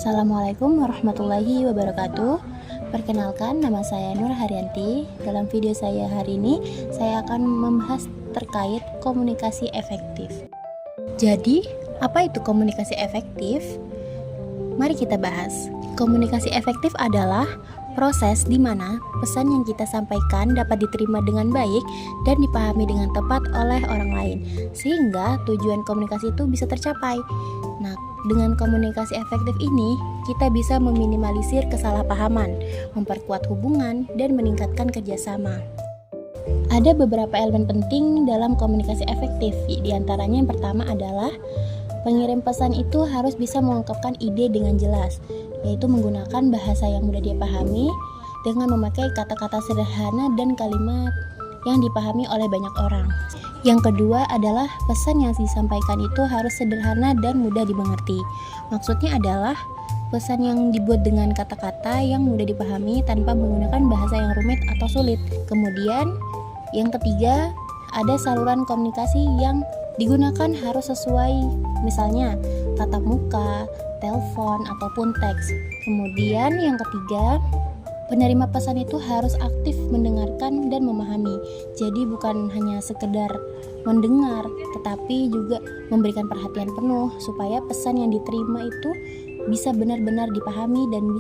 Assalamualaikum warahmatullahi wabarakatuh. Perkenalkan, nama saya Nur Haryanti. Dalam video saya hari ini, saya akan membahas terkait komunikasi efektif. Jadi, apa itu komunikasi efektif? Mari kita bahas. Komunikasi efektif adalah proses di mana pesan yang kita sampaikan dapat diterima dengan baik dan dipahami dengan tepat oleh orang lain, sehingga tujuan komunikasi itu bisa tercapai. Nah, dengan komunikasi efektif ini, kita bisa meminimalisir kesalahpahaman, memperkuat hubungan, dan meningkatkan kerjasama. Ada beberapa elemen penting dalam komunikasi efektif, di antaranya yang pertama adalah pengirim pesan itu harus bisa mengungkapkan ide dengan jelas, yaitu menggunakan bahasa yang mudah dipahami dengan memakai kata-kata sederhana dan kalimat yang dipahami oleh banyak orang. Yang kedua adalah pesan yang disampaikan itu harus sederhana dan mudah dimengerti. Maksudnya adalah pesan yang dibuat dengan kata-kata yang mudah dipahami tanpa menggunakan bahasa yang rumit atau sulit. Kemudian yang ketiga, ada saluran komunikasi yang digunakan harus sesuai, misalnya tatap muka, telepon, ataupun teks. Kemudian yang ketiga, penerima pesan itu harus aktif mendengarkan dan memahami. Jadi bukan hanya sekedar mendengar, tetapi juga memberikan perhatian penuh supaya pesan yang diterima itu bisa benar-benar dipahami dan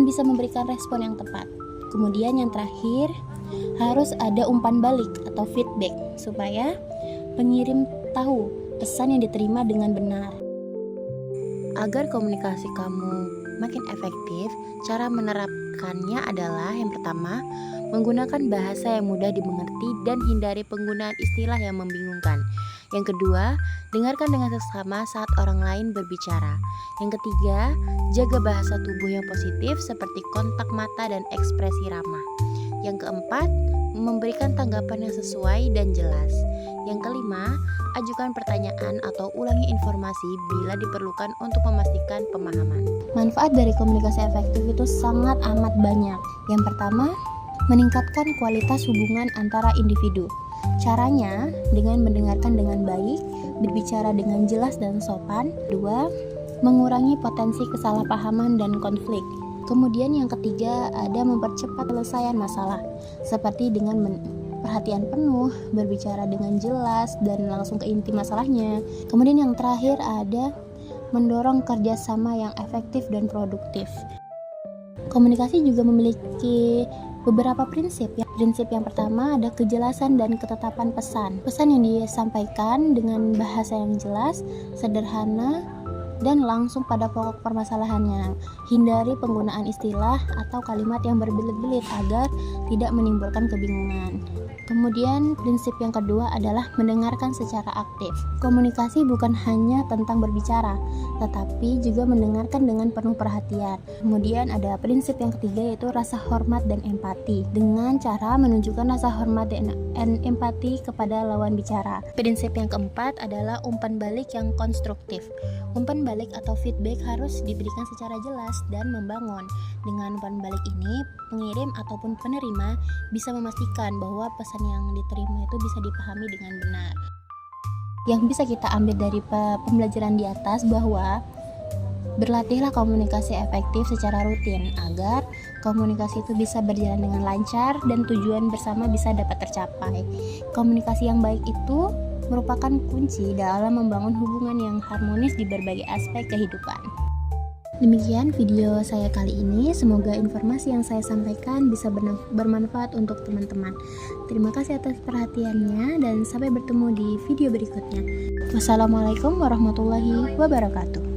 bisa memberikan respon yang tepat. Kemudian yang terakhir, harus ada umpan balik atau feedback supaya pengirim tahu pesan yang diterima dengan benar. Agar komunikasi kamu makin efektif, cara menerapkannya adalah yang pertama, menggunakan bahasa yang mudah dimengerti dan hindari penggunaan istilah yang membingungkan. Yang kedua, dengarkan dengan seksama saat orang lain berbicara. Yang ketiga, jaga bahasa tubuh yang positif seperti kontak mata dan ekspresi ramah. Yang keempat, memberikan tanggapan yang sesuai dan jelas. Yang kelima, ajukan pertanyaan atau ulangi informasi bila diperlukan untuk memastikan pemahaman. Manfaat dari komunikasi efektif itu sangat amat banyak. Yang pertama, meningkatkan kualitas hubungan antara individu. Caranya dengan mendengarkan dengan baik, berbicara dengan jelas dan sopan. Dua, mengurangi potensi kesalahpahaman dan konflik. Kemudian yang ketiga, ada mempercepat penyelesaian masalah, seperti dengan perhatian penuh, berbicara dengan jelas dan langsung ke inti masalahnya. Kemudian yang terakhir ada mendorong kerjasama yang efektif dan produktif. Komunikasi juga memiliki beberapa prinsip ya. Prinsip yang pertama ada kejelasan dan ketetapan pesan. Pesan yang disampaikan dengan bahasa yang jelas, sederhana, dan langsung pada pokok permasalahannya. Hindari penggunaan istilah atau kalimat yang berbelit-belit agar tidak menimbulkan kebingungan. Kemudian prinsip yang kedua adalah mendengarkan secara aktif. Komunikasi bukan hanya tentang berbicara, tetapi juga mendengarkan dengan penuh perhatian. Kemudian ada prinsip yang ketiga yaitu rasa hormat dan empati, dengan cara menunjukkan rasa hormat dan empati kepada lawan bicara. Prinsip yang keempat adalah umpan balik yang konstruktif. Umpan balik atau feedback harus diberikan secara jelas dan membangun. Dengan umpan balik ini, pengirim ataupun penerima bisa memastikan bahwa pesan yang diterima itu bisa dipahami dengan benar. Yang bisa kita ambil dari pembelajaran di atas bahwa berlatihlah komunikasi efektif secara rutin agar komunikasi itu bisa berjalan dengan lancar dan tujuan bersama bisa dapat tercapai. Komunikasi yang baik itu merupakan kunci dalam membangun hubungan yang harmonis di berbagai aspek kehidupan. Demikian video saya kali ini, semoga informasi yang saya sampaikan bisa bermanfaat untuk teman-teman. Terima kasih atas perhatiannya dan sampai bertemu di video berikutnya. Wassalamualaikum warahmatullahi wabarakatuh.